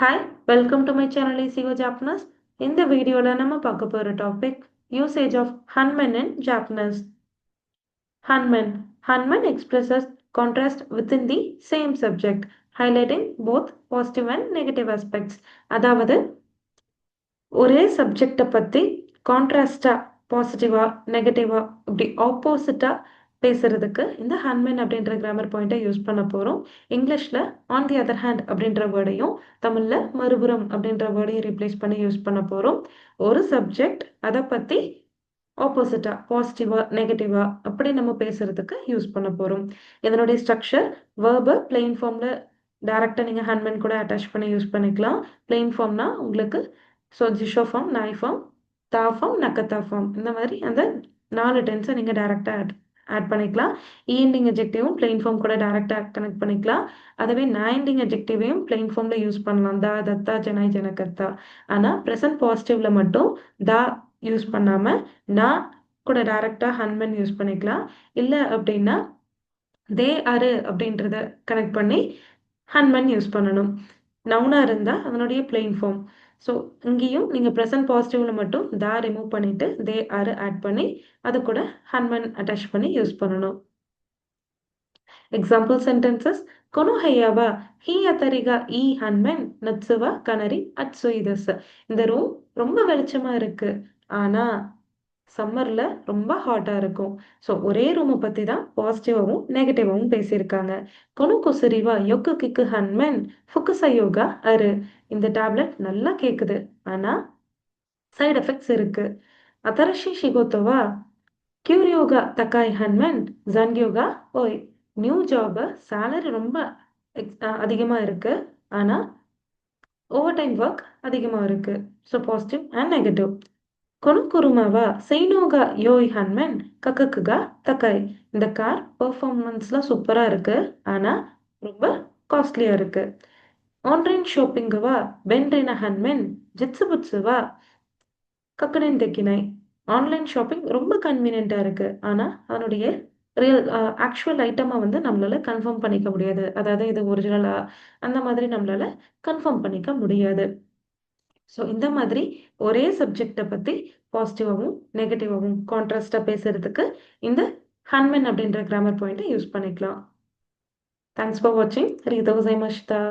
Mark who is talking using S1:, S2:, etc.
S1: Hi, welcome to my channel Easygo Japanese. இந்த வீடியோவில் நம்ம பார்க்க போகிற டாபிக் யூசேஜ் ஆஃப் ஹன்மென் இன் ஜாப்பனீஸ். ஹன்மென் ஹன்மென் expresses contrast within the same subject, highlighting both positive and negative aspects. அதாவது ஒரே சப்ஜெக்டை பற்றி கான்ட்ராஸ்டாக பாசிட்டிவாக நெகட்டிவாக இப்படி ஆப்போசிட்டாக பேசுறதுக்கு இந்த ஹன்மென் அப்படின்ற கிராமர் பாயிண்ட்டை யூஸ் பண்ண போகிறோம். இங்கிலீஷில் ஆன் தி அதர் ஹேண்ட் அப்படின்ற வேர்டையும் தமிழில் மறுபுறம் அப்படின்ற வேர்டையும் ரீப்ளேஸ் பண்ணி யூஸ் பண்ண போகிறோம். ஒரு சப்ஜெக்ட் அதை பற்றி ஆப்போசிட்டாக பாசிட்டிவாக நெகட்டிவாக அப்படி நம்ம பேசுறதுக்கு யூஸ் பண்ண போகிறோம். இதனுடைய ஸ்ட்ரக்சர் வேர்பை பிளெயின் ஃபார்மில் டேரெக்டாக நீங்கள் ஹன்மென் கூட அட்டாச் பண்ணி யூஸ் பண்ணிக்கலாம். பிளெயின் ஃபார்ம்னா உங்களுக்கு ஜிஷோ ஃபார்ம், நாய் ஃபார்ம், தா ஃபார்ம், நக்கத்தா ஃபார்ம், இந்த மாதிரி அந்த 4 டென்ஸை நீங்கள் டேரெக்டாக ஆட் பண்ணிக்கலாம். ஈண்டிங் எஜெக்டிவும் பிளெயின் ஃபார்ம் கூட டேரெக்டாக கனெக்ட் பண்ணிக்கலாம். அதுவே நாயிண்டிங் எஜெக்டிவையும் பிளெயின் ஃபார்மில் யூஸ் பண்ணலாம். தா, தத்தா, ஜனாய், ஜனகத்தா. ஆனால் ப்ரெசன்ட் பாசிட்டிவில் மட்டும் தா யூஸ் பண்ணாமல் நான் கூட டேரெக்டாக ஹன்மென் யூஸ் பண்ணிக்கலாம். இல்லை அப்படின்னா தே ஆரு அப்படின்றத கனெக்ட் பண்ணி ஹன்மென் யூஸ் பண்ணணும். நவுனாக இருந்தால் அதனுடைய பிளெயின் ஃபார்ம். ஸோ இங்கேயும் நீங்கள் ப்ரெசன்ட் பாசிட்டிவில் மட்டும் தா ரிமூவ் பண்ணிவிட்டு தே ஆர் ஆட் பண்ணி அது கூட ஹன்மென் அட்டாச் பண்ணி யூஸ் பண்ணணும். எக்ஸாம்பிள் சென்டென்சஸ்: கொனு ஹையாவா ஹீ அத்தரிகா ஈ ஹன்மென் நட்சுவா கனரி அட்சுயிதஸ். இந்த ரூம் ரொம்ப வெளிச்சமாக இருக்கு, ஆனால் சம்மரில் ரொம்ப ஹாட்டாக இருக்கும். ஸோ ஒரே ரூமை பற்றி தான் பாசிட்டிவாகவும் நெகட்டிவாகவும் பேசியிருக்காங்க. கொனு குசுரிவா யொக்கு கிக்கு ஹன்மென் ஃபுக்குசயோகா அரு. இந்த டேப்லெட் நல்லா கேட்குது, ஆனால் சைடு எஃபெக்ட்ஸ் இருக்கு. அதரஷி ஷிகோத்தோவா கியூரியோகா தக்காய் ஹன்மென் ஜன்யோகா ஓய். நியூ ஜாபு சேலரி ரொம்ப அதிகமாக இருக்கு, ஆனால் ஓவர் டைம் ஒர்க் அதிகமாக இருக்கு. So positive and negative. கொனுக்குருமாவா செய்னோகா யோய் ஹன்மென் கக்கக்குகா தக்காய். இந்த கார் பெர்ஃபார்மன்ஸ்லாம் சூப்பராக இருக்கு, ஆனால் ரொம்ப காஸ்ட்லியாக இருக்கு. ஆன்லைன் ஷாப்பிங்குவா பென்ரின ஹன்மென் ஜிட்ஸு புட்ஸுவா கக்கனின் தெக்கினாய். ஆன்லைன் ஷாப்பிங் ரொம்ப கன்வீனியண்ட்டாக இருக்கு, ஆனால் அதனுடைய ரியல் ஆக்சுவல் ஐட்டமாக வந்து நம்மளால கன்ஃபார்ம் பண்ணிக்க முடியாது. அதாவது இது ஒரிஜினலா அந்த மாதிரி நம்மளால கன்ஃபார்ம் பண்ணிக்க முடியாது. ஸோ இந்த மாதிரி ஒரே சப்ஜெக்டை பற்றி பாசிட்டிவாகவும் நெகட்டிவாகவும் கான்ட்ராஸ்டாக பேசுறதுக்கு இந்த ஹன்மென் அப்படின்ற கிராமர் பாயிண்ட்டை யூஸ் பண்ணிக்கலாம். தேங்க்ஸ் ஃபார் வாட்சிங். ரீதா உசைமஷ்தா.